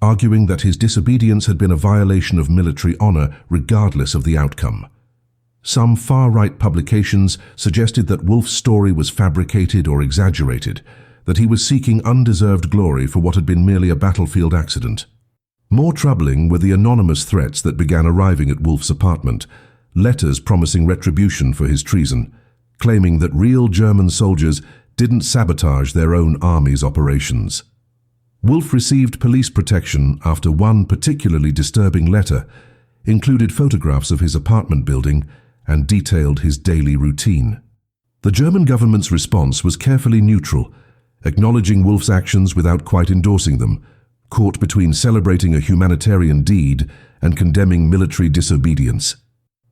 arguing that his disobedience had been a violation of military honor regardless of the outcome. Some far-right publications suggested that Wolf's story was fabricated or exaggerated, that he was seeking undeserved glory for what had been merely a battlefield accident. More troubling were the anonymous threats that began arriving at Wolf's apartment, letters promising retribution for his treason, claiming that real German soldiers didn't sabotage their own army's operations. Wolf received police protection after one particularly disturbing letter included photographs of his apartment building and detailed his daily routine. The German government's response was carefully neutral, acknowledging Wolf's actions without quite endorsing them, caught between celebrating a humanitarian deed and condemning military disobedience.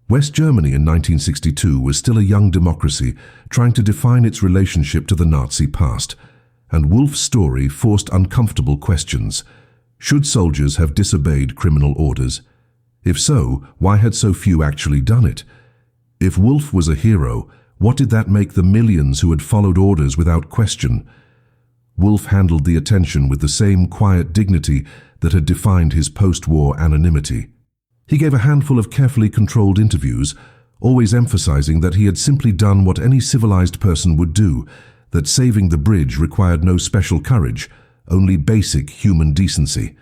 West Germany in 1962 was still a young democracy trying to define its relationship to the Nazi past, and Wolf's story forced uncomfortable questions. Should soldiers have disobeyed criminal orders? If so, why had so few actually done it? If Wolf was a hero, what did that make the millions who had followed orders without question? Wolf handled the attention with the same quiet dignity that had defined his post-war anonymity. He gave a handful of carefully controlled interviews, always emphasizing that he had simply done what any civilized person would do, that saving the bridge required no special courage, only basic human decency.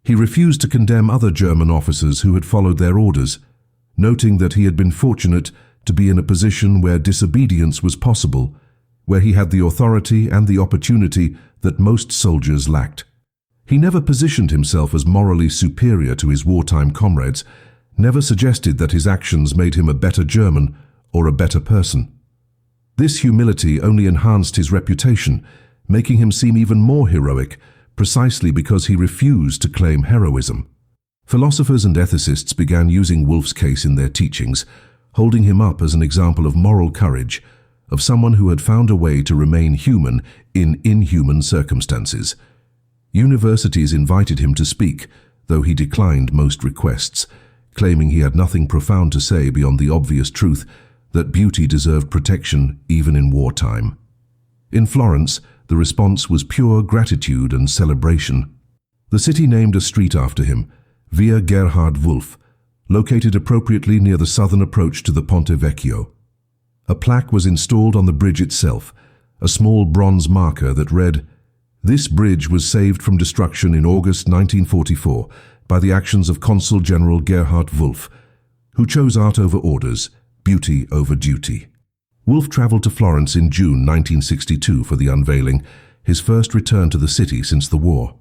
He refused to condemn other German officers who had followed their orders, noting that he had been fortunate to be in a position where disobedience was possible, where he had the authority and the opportunity that most soldiers lacked. He never positioned himself as morally superior to his wartime comrades, never suggested that his actions made him a better German or a better person. This humility only enhanced his reputation, making him seem even more heroic, precisely because he refused to claim heroism. Philosophers and ethicists began using Wolf's case in their teachings, holding him up as an example of moral courage, of someone who had found a way to remain human in inhuman circumstances. Universities invited him to speak, though he declined most requests, claiming he had nothing profound to say beyond the obvious truth that beauty deserved protection even in wartime. In Florence, the response was pure gratitude and celebration. The city named a street after him, Via Gerhard Wolf, located appropriately near the southern approach to the Ponte Vecchio. A plaque was installed on the bridge itself, a small bronze marker that read, "This bridge was saved from destruction in August 1944 by the actions of Consul General Gerhard Wolf, who chose art over orders, beauty over duty." Wolf traveled to Florence in June 1962 for the unveiling, his first return to the city since the war.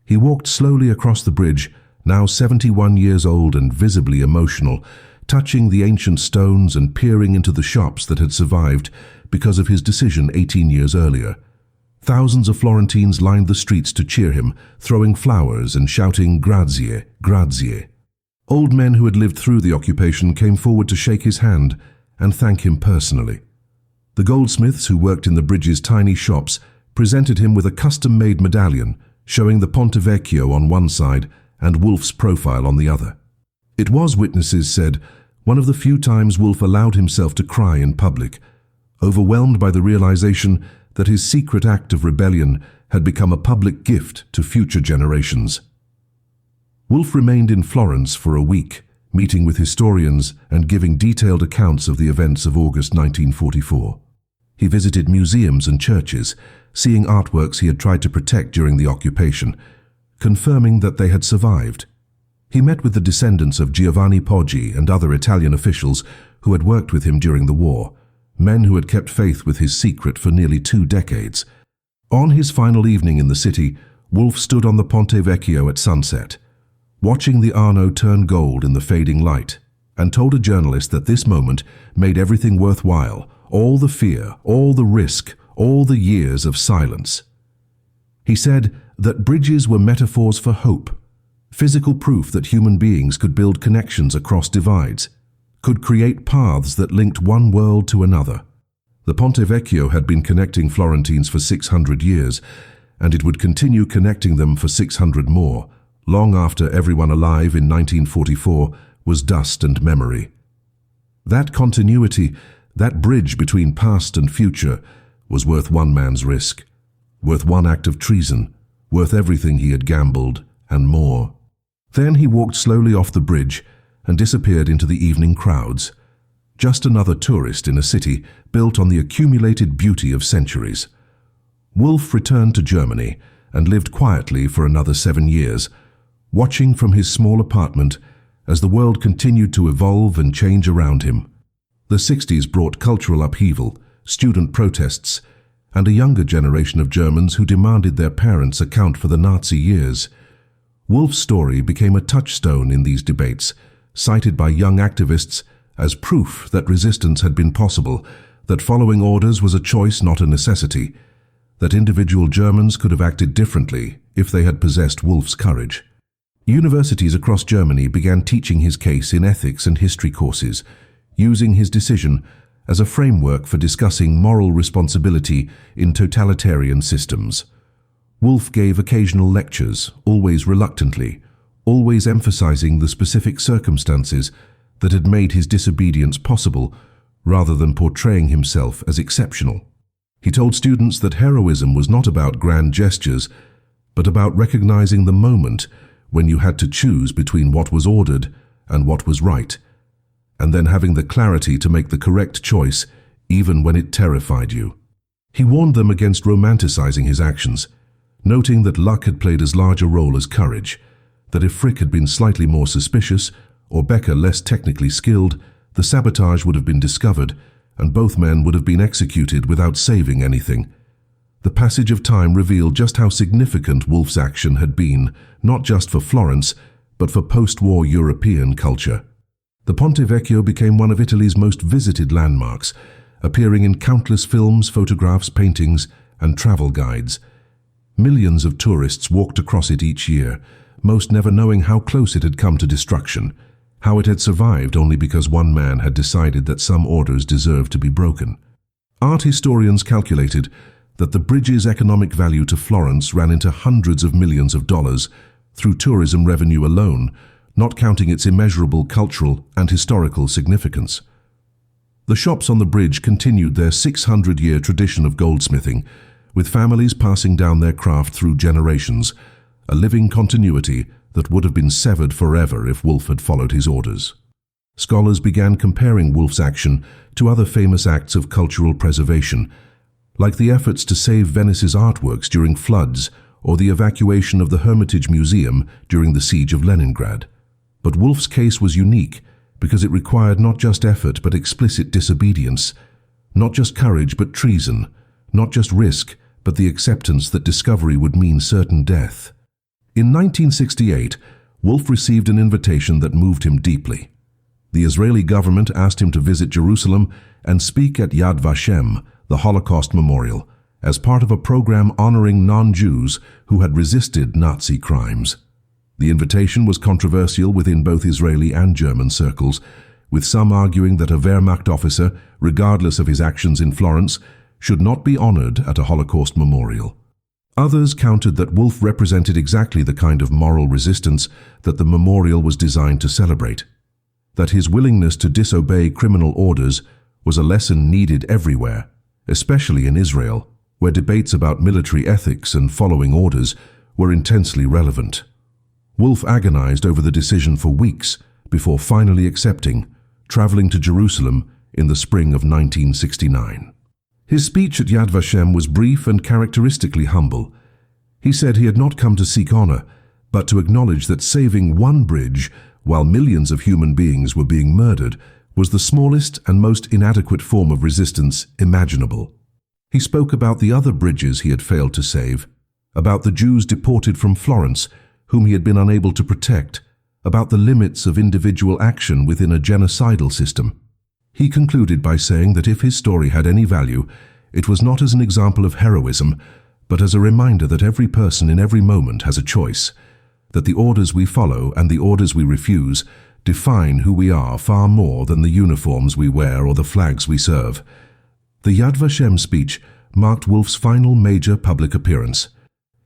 He walked slowly across the bridge, now 71 years old and visibly emotional, touching the ancient stones and peering into the shops that had survived because of his decision 18 years earlier. Thousands of Florentines lined the streets to cheer him, throwing flowers and shouting "Grazie, grazie." Old men who had lived through the occupation came forward to shake his hand and thank him personally. The goldsmiths who worked in the bridge's tiny shops presented him with a custom-made medallion showing the Ponte Vecchio on one side and Wolf's profile on the other. It was, witnesses said, one of the few times Wolf allowed himself to cry in public, overwhelmed by the realization that his secret act of rebellion had become a public gift to future generations. Wolf remained in Florence for a week, meeting with historians and giving detailed accounts of the events of August 1944. He visited museums and churches, seeing artworks he had tried to protect during the occupation, confirming that they had survived. He met with the descendants of Giovanni Poggi and other Italian officials who had worked with him during the war, men who had kept faith with his secret for nearly 2 decades. On his final evening in the city, Wolf stood on the Ponte Vecchio at sunset, watching the Arno turn gold in the fading light, and told a journalist that this moment made everything worthwhile, all the fear, all the risk, all the years of silence. He said that bridges were metaphors for hope, physical proof that human beings could build connections across divides, could create paths that linked one world to another. The Ponte Vecchio had been connecting Florentines for 600 years, and it would continue connecting them for 600 more, long after everyone alive in 1944 was dust and memory. That continuity, that bridge between past and future, was worth one man's risk, worth one act of treason, worth everything he had gambled, and more. Then he walked slowly off the bridge and disappeared into the evening crowds, just another tourist in a city built on the accumulated beauty of centuries. Wolf returned to Germany and lived quietly for another 7 years, watching from his small apartment as the world continued to evolve and change around him. The 60s brought cultural upheaval, student protests, and a younger generation of Germans who demanded their parents account for the Nazi years. Wolf's story became a touchstone in these debates, cited by young activists as proof that resistance had been possible, that following orders was a choice, not a necessity, that individual Germans could have acted differently if they had possessed Wolf's courage. Universities across Germany began teaching his case in ethics and history courses, using his decision as a framework for discussing moral responsibility in totalitarian systems. Wolf gave occasional lectures, always reluctantly, always emphasizing the specific circumstances that had made his disobedience possible, rather than portraying himself as exceptional. He told students that heroism was not about grand gestures, but about recognizing the moment when you had to choose between what was ordered and what was right, and then having the clarity to make the correct choice even when it terrified you. He warned them against romanticizing his actions, noting that luck had played as large a role as courage, that if Frick had been slightly more suspicious or Becker less technically skilled, the sabotage would have been discovered and both men would have been executed without saving anything. The passage of time revealed just how significant Wolf's action had been, not just for Florence, but for post-war European culture. The Ponte Vecchio became one of Italy's most visited landmarks, appearing in countless films, photographs, paintings, and travel guides. Millions of tourists walked across it each year, most never knowing how close it had come to destruction, how it had survived only because one man had decided that some orders deserved to be broken. Art historians calculated that the bridge's economic value to Florence ran into hundreds of millions of dollars through tourism revenue alone, not counting its immeasurable cultural and historical significance. The shops on the bridge continued their 600-year tradition of goldsmithing, with families passing down their craft through generations, a living continuity that would have been severed forever if Wolf had followed his orders. Scholars began comparing Wolf's action to other famous acts of cultural preservation, like the efforts to save Venice's artworks during floods or the evacuation of the Hermitage Museum during the siege of Leningrad. But Wolf's case was unique because it required not just effort but explicit disobedience, not just courage but treason, not just risk but the acceptance that discovery would mean certain death. In 1968, Wolf received an invitation that moved him deeply. The Israeli government asked him to visit Jerusalem and speak at Yad Vashem, the Holocaust Memorial, as part of a program honoring non-Jews who had resisted Nazi crimes. The invitation was controversial within both Israeli and German circles, with some arguing that a Wehrmacht officer, regardless of his actions in Florence, should not be honored at a Holocaust memorial. Others countered that Wolf represented exactly the kind of moral resistance that the memorial was designed to celebrate. that his willingness to disobey criminal orders was a lesson needed everywhere, especially in Israel, where debates about military ethics and following orders were intensely relevant. Wolf agonized over the decision for weeks before finally accepting, traveling to Jerusalem in the spring of 1969. His speech at Yad Vashem was brief and characteristically humble. He said he had not come to seek honor, but to acknowledge that saving one bridge while millions of human beings were being murdered was the smallest and most inadequate form of resistance imaginable. He spoke about the other bridges he had failed to save, about the Jews deported from Florence, whom he had been unable to protect, about the limits of individual action within a genocidal system. He concluded by saying that if his story had any value, it was not as an example of heroism, but as a reminder that every person in every moment has a choice, that the orders we follow and the orders we refuse define who we are far more than the uniforms we wear or the flags we serve. The Yad Vashem speech marked Wolf's final major public appearance.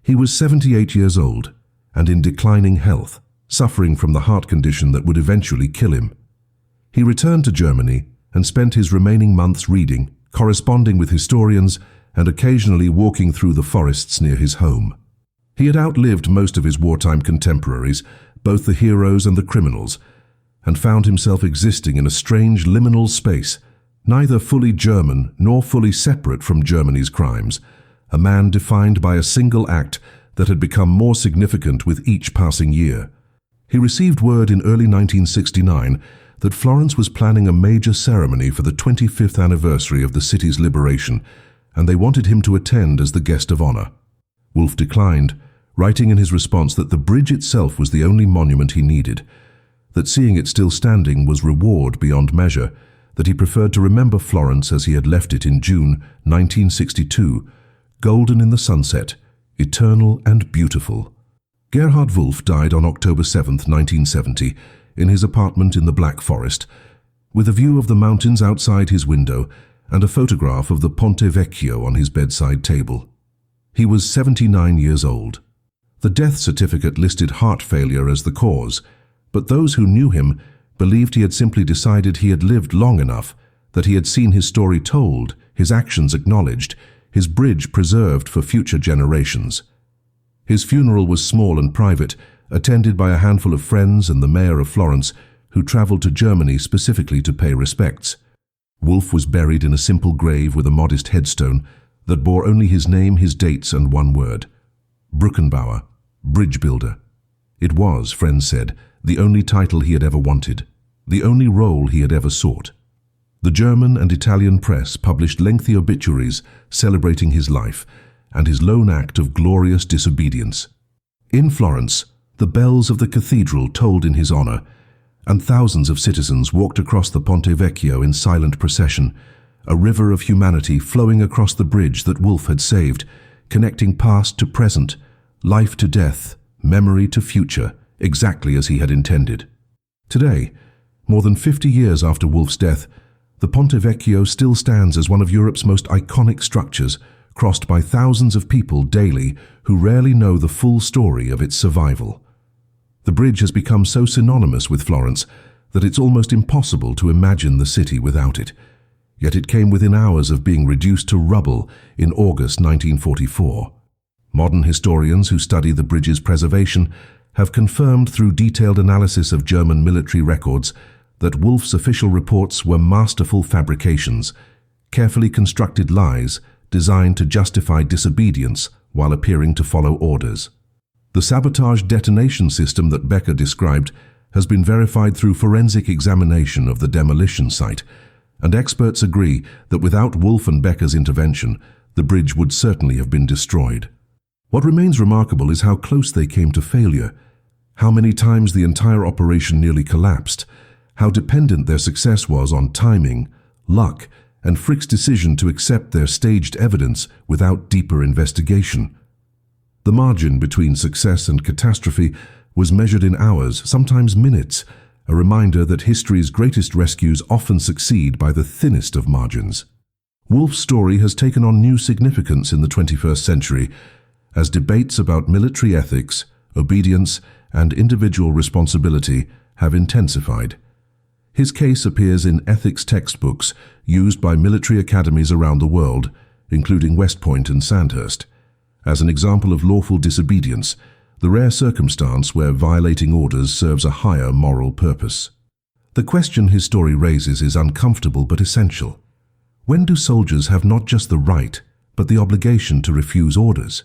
He was 78 years old and in declining health, suffering from the heart condition that would eventually kill him. He returned to Germany and spent his remaining months reading, corresponding with historians, and occasionally walking through the forests near his home. He had outlived most of his wartime contemporaries, both the heroes and the criminals, and found himself existing in a strange liminal space, neither fully German nor fully separate from Germany's crimes, a man defined by a single act that had become more significant with each passing year. He received word in early 1969 that Florence was planning a major ceremony for the 25th anniversary of the city's liberation, and they wanted him to attend as the guest of honor. Wolf declined, writing in his response that the bridge itself was the only monument he needed, that seeing it still standing was reward beyond measure, that he preferred to remember Florence as he had left it in June 1962, golden in the sunset, eternal and beautiful. Gerhard Wolf died on October 7, 1970, in his apartment in the Black Forest, with a view of the mountains outside his window and a photograph of the Ponte Vecchio on his bedside table. He was 79 years old. The death certificate listed heart failure as the cause, but those who knew him believed he had simply decided he had lived long enough, that he had seen his story told, his actions acknowledged, his bridge preserved for future generations. His funeral was small and private, attended by a handful of friends and the mayor of Florence, who traveled to Germany specifically to pay respects. Wolf was buried in a simple grave with a modest headstone that bore only his name, his dates, and one word: Brückenbauer, bridge builder. It was, friends said, the only title he had ever wanted, the only role he had ever sought. The German and Italian press published lengthy obituaries celebrating his life and his lone act of glorious disobedience. In Florence, the bells of the cathedral tolled in his honor, and thousands of citizens walked across the Ponte Vecchio in silent procession, a river of humanity flowing across the bridge that Wolf had saved, connecting past to present, life to death, memory to future, exactly as he had intended. Today, more than 50 years after Wolf's death, the Ponte Vecchio still stands as one of Europe's most iconic structures, crossed by thousands of people daily who rarely know the full story of its survival. The bridge has become so synonymous with Florence that it's almost impossible to imagine the city without it. Yet it came within hours of being reduced to rubble in August 1944. Modern historians who study the bridge's preservation have confirmed through detailed analysis of German military records that Wolf's official reports were masterful fabrications, carefully constructed lies designed to justify disobedience while appearing to follow orders. The sabotaged detonation system that Becker described has been verified through forensic examination of the demolition site, and experts agree that without Wolf and Becker's intervention, the bridge would certainly have been destroyed. What remains remarkable is how close they came to failure, how many times the entire operation nearly collapsed, how dependent their success was on timing, luck, and Frick's decision to accept their staged evidence without deeper investigation. The margin between success and catastrophe was measured in hours, sometimes minutes, a reminder that history's greatest rescues often succeed by the thinnest of margins. Wolf's story has taken on new significance in the 21st century as debates about military ethics, obedience, and individual responsibility have intensified. His case appears in ethics textbooks used by military academies around the world, including West Point and Sandhurst, as an example of lawful disobedience, the rare circumstance where violating orders serves a higher moral purpose. The question his story raises is uncomfortable but essential. When do soldiers have not just the right, but the obligation to refuse orders?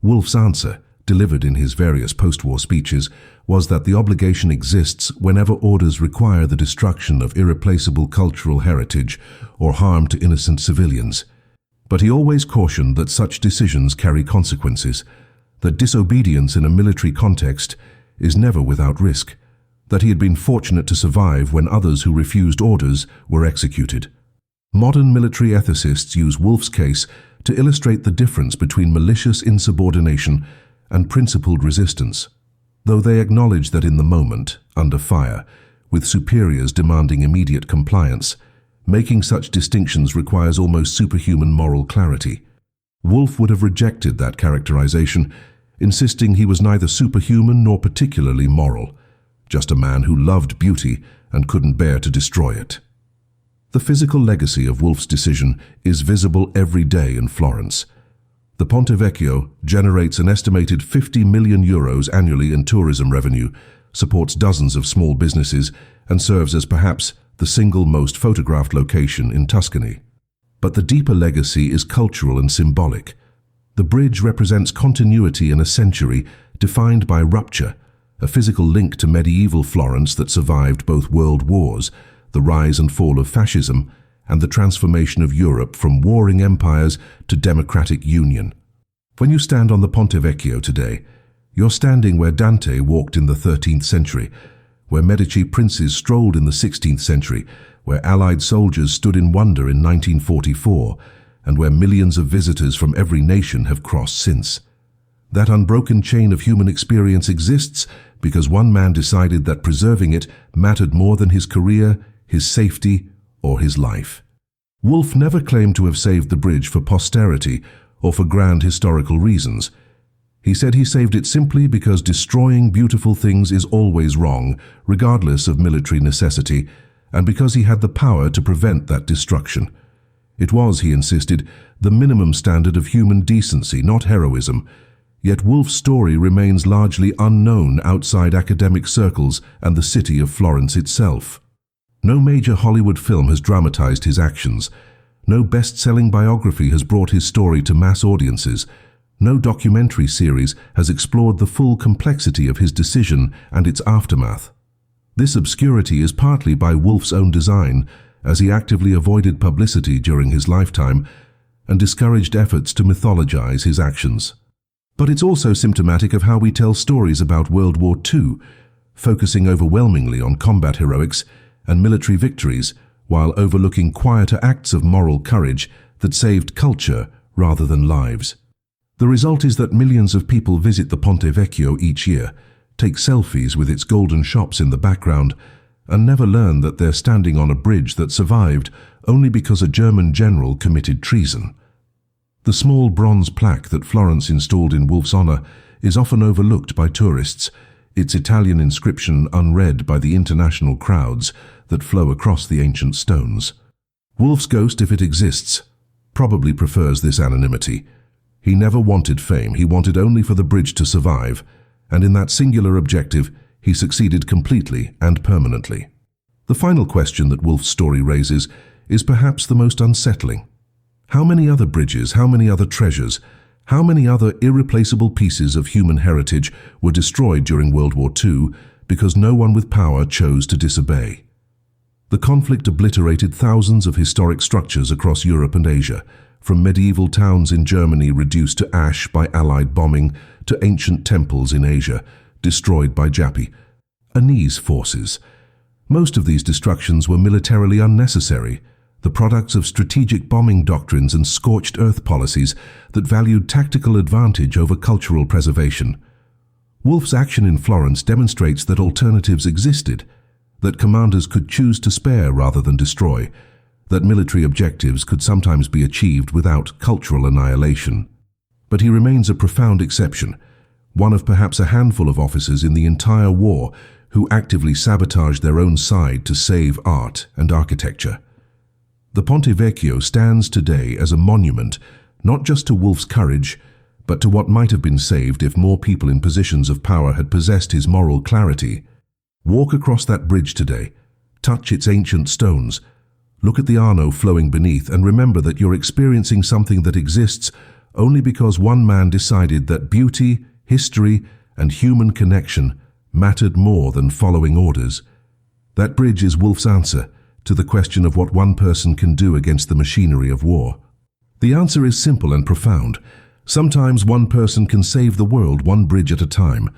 Wolf's answer, delivered in his various post-war speeches, was that the obligation exists whenever orders require the destruction of irreplaceable cultural heritage or harm to innocent civilians. But he always cautioned that such decisions carry consequences, that disobedience in a military context is never without risk, that he had been fortunate to survive when others who refused orders were executed. Modern military ethicists use Wolf's case to illustrate the difference between malicious insubordination and principled resistance, though they acknowledge that in the moment, under fire, with superiors demanding immediate compliance, making such distinctions requires almost superhuman moral clarity. Wolf would have rejected that characterization, insisting he was neither superhuman nor particularly moral, just a man who loved beauty and couldn't bear to destroy it. The physical legacy of Wolf's decision is visible every day in Florence. The Ponte Vecchio generates an estimated €50 million annually in tourism revenue, supports dozens of small businesses, and serves as perhaps the single most photographed location in Tuscany. But the deeper legacy is cultural and symbolic. The bridge represents continuity in a century defined by rupture, a physical link to medieval Florence that survived both world wars, the rise and fall of fascism, and the transformation of Europe from warring empires to democratic union. When you stand on the Ponte Vecchio today, you're standing where Dante walked in the 13th century, where Medici princes strolled in the 16th century, where Allied soldiers stood in wonder in 1944, and where millions of visitors from every nation have crossed since. That unbroken chain of human experience exists because one man decided that preserving it mattered more than his career, his safety, or his life. Wolf never claimed to have saved the bridge for posterity or for grand historical reasons. He said he saved it simply because destroying beautiful things is always wrong, regardless of military necessity, and because he had the power to prevent that destruction. It was, he insisted, the minimum standard of human decency, not heroism. Yet Wolf's story remains largely unknown outside academic circles and the city of Florence itself. No major Hollywood film has dramatized his actions. No best-selling biography has brought his story to mass audiences. No documentary series has explored the full complexity of his decision and its aftermath. This obscurity is partly by Wolf's own design, as he actively avoided publicity during his lifetime and discouraged efforts to mythologize his actions. But it's also symptomatic of how we tell stories about World War II, focusing overwhelmingly on combat heroics and military victories, while overlooking quieter acts of moral courage that saved culture rather than lives. The result is that millions of people visit the Ponte Vecchio each year, take selfies with its golden shops in the background, and never learn that they're standing on a bridge that survived only because a German general committed treason. The small bronze plaque that Florence installed in Wolf's honor is often overlooked by tourists, its Italian inscription unread by the international crowds that flow across the ancient stones. Wolf's ghost, if it exists, probably prefers this anonymity. He never wanted fame, he wanted only for the bridge to survive, and in that singular objective, he succeeded completely and permanently. The final question that Wolf's story raises is perhaps the most unsettling. How many other bridges, how many other treasures, how many other irreplaceable pieces of human heritage were destroyed during World War II because no one with power chose to disobey? The conflict obliterated thousands of historic structures across Europe and Asia, from medieval towns in Germany reduced to ash by Allied bombing to ancient temples in Asia, destroyed by Japanese forces. Most of these destructions were militarily unnecessary, the products of strategic bombing doctrines and scorched earth policies that valued tactical advantage over cultural preservation. Wolf's action in Florence demonstrates that alternatives existed, that commanders could choose to spare rather than destroy, that military objectives could sometimes be achieved without cultural annihilation. But he remains a profound exception, one of perhaps a handful of officers in the entire war who actively sabotaged their own side to save art and architecture. The Ponte Vecchio stands today as a monument not just to Wolf's courage, but to what might have been saved if more people in positions of power had possessed his moral clarity. Walk across that bridge today, touch its ancient stones, look at the Arno flowing beneath, and remember that you're experiencing something that exists only because one man decided that beauty, history, and human connection mattered more than following orders. That bridge is Wolf's answer to the question of what one person can do against the machinery of war. The answer is simple and profound. Sometimes one person can save the world one bridge at a time,